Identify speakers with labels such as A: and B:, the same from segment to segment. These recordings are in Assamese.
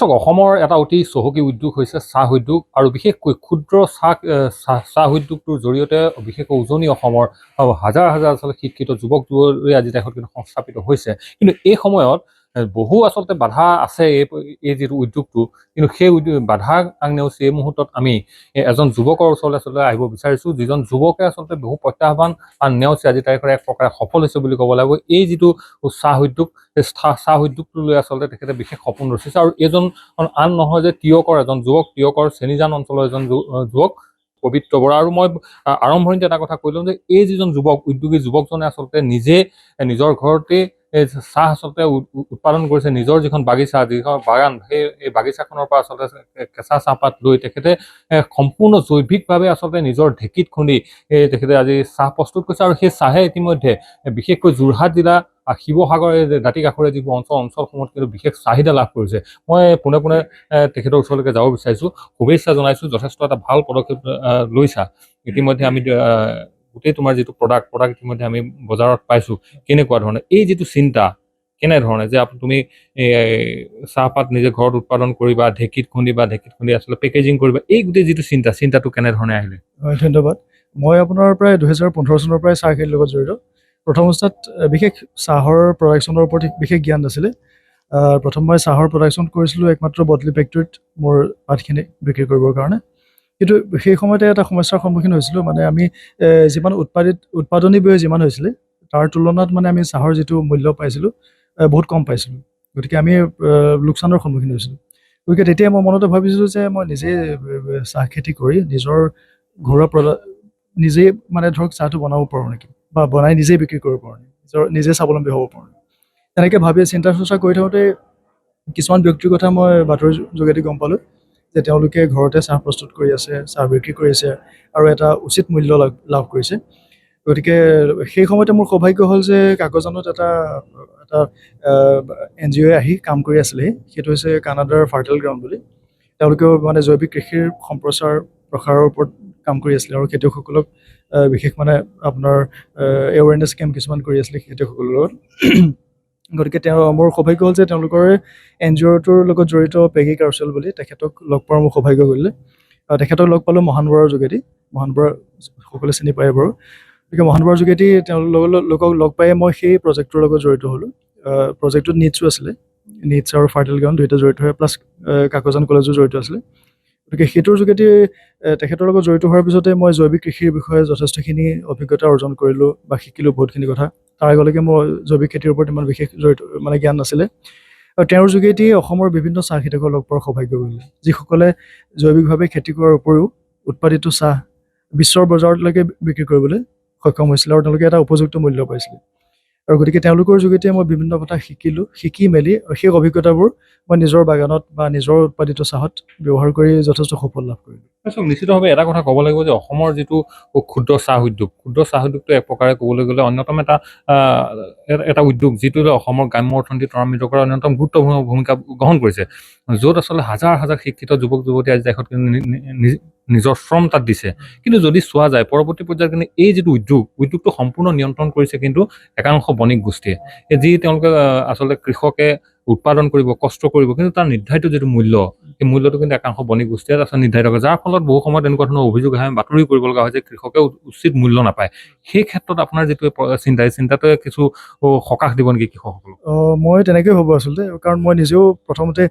A: চাওক অসমৰ এটা অতি চহকী উদ্যোগ হৈছে চাহ উদ্যোগ আৰু বিশেষকৈ ক্ষুদ্ৰ চাহ উদ্যোগটোৰ জৰিয়তে বিশেষকৈ উজনি অসমৰ হাজাৰ হাজাৰ আচলতে শিক্ষিত যুৱক যুৱতী আজি দেশত কিন্তু সংস্থাপিত হৈছে। কিন্তু এই সময়ত বহু আচলতে বাধা আছে এই যিটো উদ্যোগটো, কিন্তু সেই বাধা নেওচি এই মুহূৰ্তত আমি এজন যুৱকৰ ওচৰলৈ আচলতে আহিব বিচাৰিছোঁ, যিজন যুৱকে আচলতে বহু প্ৰত্যাহ্বান নেওচি আজি তাৰিখৰ এক প্ৰকাৰে সফল হৈছে বুলি ক'ব লাগিব। এই যিটো চাহ উদ্যোগ, চাহ উদ্যোগটো লৈ আচলতে তেখেতে বিশেষ সপোন ৰচিছে আৰু এইজন আন নহয় যে তিয়কৰ এজন যুৱক, তিয়কৰ চেনিজান অঞ্চলৰ এজন যুৱক পবিত্ৰ বৰা। আৰু মই আৰম্ভণিতে এটা কথা কৈ লওঁ যে এই যিজন যুৱক উদ্যোগী যুৱকজনে আচলতে নিজে নিজৰ ঘৰতে চাহ আচলতে উৎপাদন কৰিছে। নিজৰ যিখন বাগিচা, যিখন বাগান, সেই বাগিচাখনৰ পৰা আচলতে কেঁচা চাহপাত লৈ তেখেতে সম্পূৰ্ণ জৈৱিকভাৱে আচলতে নিজৰ ঢেঁকীত খুন্দি তেখেতে আজি চাহ প্ৰস্তুত কৰিছে। আৰু সেই চাহে ইতিমধ্যে বিশেষকৈ যোৰহাট জিলা, শিৱসাগৰ, দাঁতি কাষৰীয়া যিবোৰ অঞ্চলসমূহত কিন্তু বিশেষ চাহিদা লাভ কৰিছে। মই পোনে পোনে তেখেতৰ ওচৰলৈকে যাব বিচাৰিছোঁ, শুভেচ্ছা জনাইছোঁ। যথেষ্ট এটা ভাল পদক্ষেপ লৈছা। ইতিমধ্যে আমি গোটেই তোমাৰ যিটো প্ৰডাক্ট ইতিমধ্যে আমি বজাৰত পাইছোঁ। কেনেকুৱা ধৰণে এই যিটো চিন্তা, কেনেধৰণে যে তুমি চাহপাত নিজে ঘৰত উৎপাদন কৰিবা, ঢেঁকীত খুন্দি আচলতে পেকেজিং কৰিবা, এই গোটেই যিটো চিন্তাটো কেনেধৰণে আহিলে?
B: হয়, ধন্যবাদ। মই আপোনাৰ প্ৰায় 2015 চনৰ পৰাই চাহ খেতিৰ লগত জড়িত। প্ৰথম অৱস্থাত বিশেষ চাহৰ প্ৰডাকশ্যনৰ ওপৰত বিশেষ জ্ঞান নাছিলে। প্ৰথম মই চাহৰ প্ৰডাকশ্যন কৰিছিলোঁ একমাত্ৰ বদলি ফেক্টৰীত মোৰ পাতখিনি বিক্ৰী কৰিবৰ কাৰণে। কিন্তু সেই সময়তে এটা সমস্যাৰ সন্মুখীন হৈছিলোঁ, মানে আমি যিমান উৎপাদনী ব্যয় যিমান হৈছিলে তাৰ তুলনাত মানে আমি চাহৰ যিটো মূল্য পাইছিলোঁ বহুত কম পাইছিলোঁ। গতিকে আমি লোকচানৰ সন্মুখীন হৈছিলোঁ। গতিকে তেতিয়া মই মনতে ভাবিছিলোঁ যে মই নিজে চাহ খেতি কৰি নিজৰ ঘৰুৱা নিজেই মানে ধৰক চাহটো বনাব পাৰোঁ নেকি, বা বনাই নিজেই বিক্ৰী কৰিব পাৰোঁ নেকি, নিজে স্বাৱলম্বী হ'ব পাৰোঁ। তেনেকৈ ভাবি চিন্তা চৰ্চা কৰি থাকোঁতে কিছুমান ব্যক্তিৰ কথা মই বাতৰিৰ যোগেদি গম পালোঁ যে তেওঁলোকে ঘৰতে চাহ প্ৰস্তুত কৰি আছে, চাহ বিক্ৰী কৰি আছে আৰু এটা উচিত মূল্য লাভ কৰিছে। গতিকে সেই সময়তে মোৰ সৌভাগ্য হ'ল যে কাকজানত এটা NGO আহি কাম কৰি আছিলে। সেইটো হৈছে কানাডাৰ ফাৰ্টাইল গ্ৰাউণ্ড বুলি। তেওঁলোকেও মানে জৈৱিক কৃষিৰ প্ৰসাৰৰ ওপৰত কাম কৰি আছিলে আৰু খেতিয়কসকলক বিশেষ মানে আপোনাৰ এৱাৰনেছ কেম্প কিছুমান কৰি আছিলে খেতিয়কসকলৰ লগত। গতিকে মোৰ সৌভাগ্য হ'ল যে তেওঁলোকৰ NGOটোৰ লগত জড়িত পেগী কাৰ্চেল বুলি, তেখেতক লগ পোৱাৰ মোৰ সৌভাগ্য কৰিলে। তেখেতক লগ পালোঁ মহান বৰাৰ যোগেদি। মহান বৰা সকলোৱে চিনি পায় বাৰু। গতিকে মহান বৰাৰ যোগেদি তেওঁলোকক লগ পাই মই সেই প্ৰজেক্টটোৰ লগত জড়িত হ'লোঁ। প্ৰজেক্টটোত নিটছো আছিলে, নিটছ আৰু ফাৰ্টাইল গ্ৰাউণ্ড দুয়োটা জড়িত হয়, প্লাছ কাকজান কলেজো জড়িত আছিলে। গতিকে সেইটোৰ যোগেদি তেখেতৰ লগত জড়িত হোৱাৰ পিছতে মই জৈৱিক কৃষিৰ বিষয়ে যথেষ্টখিনি অভিজ্ঞতা অৰ্জন কৰিলোঁ বা শিকিলোঁ বহুতখিনি কথা। তাৰ আগলৈকে মই জৈৱিক খেতিৰ ওপৰত ইমান বিশেষ মানে জ্ঞান নাছিলে। আৰু তেওঁৰ যোগেদি অসমৰ বিভিন্ন চাহ খেতিয়কক লগ পোৱাৰ সৌভাগ্য কৰিলে, যিসকলে জৈৱিকভাৱে খেতি কৰাৰ উপৰিও উৎপাদিত চাহ বিশ্বৰ বজাৰলৈকে বিক্ৰী কৰিবলৈ সক্ষম হৈছিলে আৰু তেওঁলোকে এটা উপযুক্ত মূল্য পাইছিলে। আৰু গতিকে তেওঁলোকৰ যোগেদি মই বিভিন্ন কথা শিকি মেলি সেই অভিজ্ঞতাবোৰ মই নিজৰ বাগানত বা নিজৰ উৎপাদিত চাহত ব্যৱহাৰ কৰি যথেষ্ট সফল লাভ কৰিলোঁ।
A: নিশ্চিতভাৱে এটা কথা ক'ব লাগিব যে অসমৰ যিটো ক্ষুদ্ৰ চাহ উদ্যোগটো এক প্ৰকাৰে ক'বলৈ গ'লে অন্যতম এটা উদ্যোগ, যিটো অসমৰ গ্ৰাম্য অৰ্থনীতি ত্বৰান্বিত কৰাৰ অন্যতম গুৰুত্বপূৰ্ণ ভূমিকা গ্ৰহণ কৰিছে, য'ত আচলতে হাজাৰ হাজাৰ শিক্ষিত যুৱক যুৱতী আজি দেশত নিজৰ শ্ৰম তাত দিছে। কিন্তু যদি চোৱা যায় পৰৱৰ্তী পৰ্যায়ত কিন্তু এই যিটো উদ্যোগটো সম্পূৰ্ণ নিয়ন্ত্ৰণ কৰিছে কিন্তু একাংশ বণিক গোষ্ঠীয়ে, যি তেওঁলোকে আচলতে কৃষকে উৎপাদন কৰিব, কষ্ট কৰিব, কিন্তু তাৰ নিৰ্ধাৰিত যিটো মূল্য, সেই মূল্যটো কিন্তু একাংশ বণিক গোষ্ঠীয়ে আচলতে নিৰ্ধাৰিত কৰে, যাৰ ফলত বহু সময়ত এনেকুৱা ধৰণৰ অভিযোগ আহে, বাতৰি কৰিব লগা হয় যে কৃষকে উচিত মূল্য নাপায়। সেই ক্ষেত্ৰত আপোনাৰ যিটো চিন্তাটোৱে কিছু সকাহ দিব নেকি কৃষকসকলক?
B: মই তেনেকৈ ভাবোঁ আচলতে, কাৰণ মই নিজেও প্ৰথমতে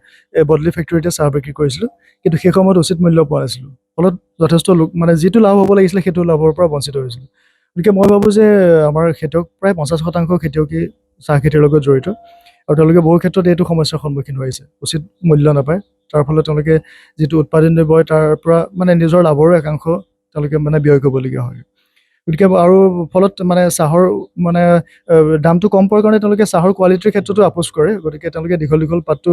B: বদলি ফেক্টৰীতে চাহ বিক্ৰী কৰিছিলোঁ, কিন্তু সেই সময়ত উচিত মূল্য পোৱা নাছিলোঁ। ফলত যথেষ্ট মানে যিটো লাভ হ'ব লাগিছিলে সেইটো লাভৰ পৰা বঞ্চিত হৈছিলোঁ। গতিকে মই ভাবোঁ যে আমাৰ খেতিয়ক প্ৰায় 50% খেতিয়কেই চাহ খেতিৰ লগত জড়িত আৰু তেওঁলোকে বহু ক্ষেত্ৰত এইটো সমস্যাৰ সন্মুখীন হৈ আছে উচিত মূল্য নাপায় তাৰ ফলত তেওঁলোকে যিটো উৎপাদন দিব তাৰ পৰা মানে নিজৰ লাভৰো একাংশ তেওঁলোকে মানে ব্যয় কৰিবলগীয়া হয় গতিকে আৰু ফলত মানে চাহৰ মানে দামটো কম পোৱাৰ কাৰণে তেওঁলোকে চাহৰ কোৱালিটিৰ ক্ষেত্ৰতো আপোচ কৰে গতিকে তেওঁলোকে দীঘল দীঘল পাতটো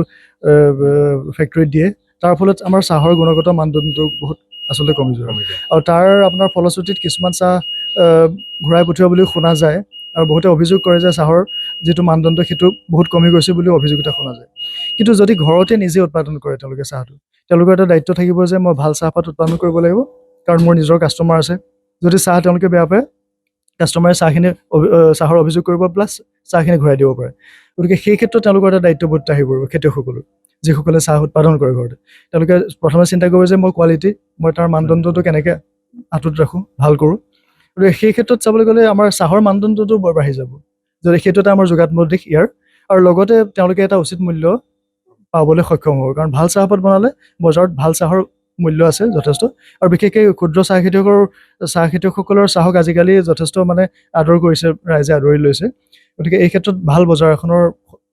B: ফেক্টৰীত দিয়ে তাৰ ফলত আমাৰ চাহৰ গুণগত মানদণ্ডটো বহুত আচলতে কমি যায় আৰু তাৰ আপোনাৰ ফলশ্ৰুতিত কিছুমান চাহ ঘূৰাই পঠিওৱা বুলিও শুনা যায় আৰু বহুতে অভিযোগ কৰে যে চাহৰ যিটো মানদণ্ড সেইটো বহুত কমি গৈছে বুলিও অভিযোগিতা শুনা যায় কিন্তু যদি ঘৰতে নিজে উৎপাদন কৰে তেওঁলোকে চাহটো তেওঁলোকৰ এটা দায়িত্ব থাকিব যে মই ভাল চাহপাত উৎপাদন কৰিব লাগিব কাৰণ মোৰ নিজৰ কাষ্টমাৰ আছে যদি চাহ তেওঁলোকে বেয়া পায় কাষ্টমাৰে চাহৰ অভিযোগ কৰিব প্লাছ চাহখিনি ঘূৰাই দিব পাৰে গতিকে সেই ক্ষেত্ৰত তেওঁলোকৰ এটা দায়িত্ববোধ আহি পৰিব খেতিয়কসকলৰ যিসকলে চাহ উৎপাদন কৰে ঘৰতে তেওঁলোকে প্ৰথমে চিন্তা কৰিব যে মই কোৱালিটি মই তাৰ মানদণ্ডটো কেনেকৈ আঁতত ৰাখোঁ ভাল কৰোঁ গতিকে সেই ক্ষেত্ৰত চাবলৈ গ'লে আমাৰ চাহৰ মানদণ্ডটো বৰ বাঢ়ি যাব যদি সেইটো এটা আমাৰ যোগাত্মক দিশ ইয়াৰ আৰু লগতে তেওঁলোকে এটা উচিত মূল্য পাবলৈ সক্ষম হ'ব কাৰণ ভাল চাহপাত বনালে বজাৰত ভাল চাহৰ মূল্য আছে যথেষ্ট আৰু বিশেষকৈ ক্ষুদ্ৰ চাহ খেতিয়কসকলৰ চাহক আজিকালি যথেষ্ট মানে আদৰ কৰিছে ৰাইজে আদৰি লৈছে গতিকে এই ক্ষেত্ৰত ভাল বজাৰ এখনৰ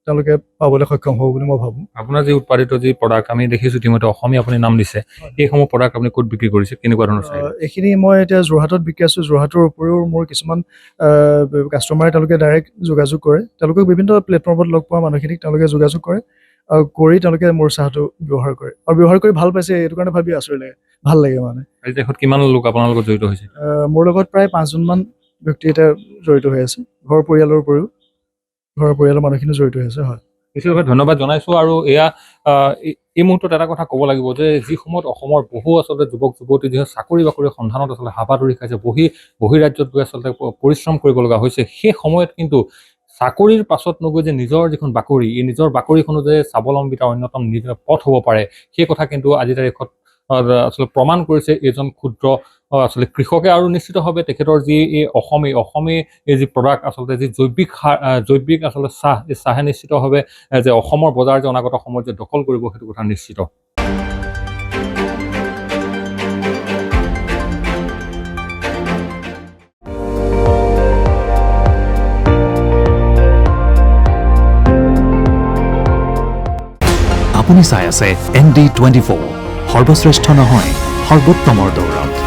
B: তেওঁলোকে পাবলৈ সক্ষম হ'ব বুলি মই ভাবোঁ
A: আপোনাৰ যি উৎপাদিত যি প্ৰডাক্ট আমি দেখিছোঁ ইতিমধ্যে অসমীয়া আপুনি নাম দিছে এইসমূহ প্ৰডাক্ট আপুনি ক'ত বিক্ৰী কৰিছে কেনেকুৱা ধৰণৰ চাহিদা
B: এইখিনি মই এতিয়া যোৰহাটত বিক্ৰী আছোঁ যোৰহাটৰ উপৰিও মোৰ কিছুমান কাষ্টমাৰে তেওঁলোকে ডাইৰেক্ট যোগাযোগ কৰে তেওঁলোকক বিভিন্ন প্লেটফৰ্মত লগ পোৱা মানুহখিনিক তেওঁলোকে যোগাযোগ কৰে আৰু কৰি তেওঁলোকে মোৰ চাহটো ব্যৱহাৰ কৰে আৰু ব্যৱহাৰ কৰি ভাল পাইছে এইটো কাৰণে ভাবি আচৰিত লাগে ভাল লাগে মানে
A: আজি দেশত কিমান লোক আপোনাৰ লগত জড়িত হৈছে
B: মোৰ লগত প্ৰায় 5জনমান ব্যক্তি এতিয়া জড়িত হৈ আছে ঘৰৰ পৰিয়ালৰ মানুহখিনি জড়িত হৈ আছে হয়
A: বিশেষভাৱে ধন্যবাদ জনাইছোঁ আৰু এয়া এই মুহূৰ্তত এটা কথা ক'ব লাগিব যে যি সময়ত অসমৰ বহু আচলতে যুৱক যুৱতী যিহেতু চাকৰি বাকৰিৰ সন্ধানত আচলতে হাবাথুৰি খাইছে বহিৰাজ্যত গৈ আচলতে পৰিশ্ৰম কৰিব লগা হৈছে সেই সময়ত কিন্তু চাকৰিৰ পাছত নগৈ যে নিজৰ যিখন বাকৰি এই নিজৰ বাকৰিখনো যে স্বাৱলম্বিতাৰ অন্যতম পথ হ'ব পাৰে সেই কথা কিন্তু আজিৰ তাৰিখত আচলতে প্ৰমাণ কৰিছে এজন ক্ষুদ্ৰ আচলতে কৃষকে আৰু নিশ্চিতভাৱে তেখেতৰ যি এই অসমী এই যি প্ৰডাক্ট আচলতে যি জৈৱিক আচলতে চাহ এই চাহে নিশ্চিতভাৱে যে অসমৰ বজাৰ যে অনাগত সময়ত যে দখল কৰিব সেইটো কথা নিশ্চিত
C: আপুনি চাই আছে ND24 সৰ্বশ্ৰেষ্ঠ নহয় সৰ্বোত্তমৰ দৌৰত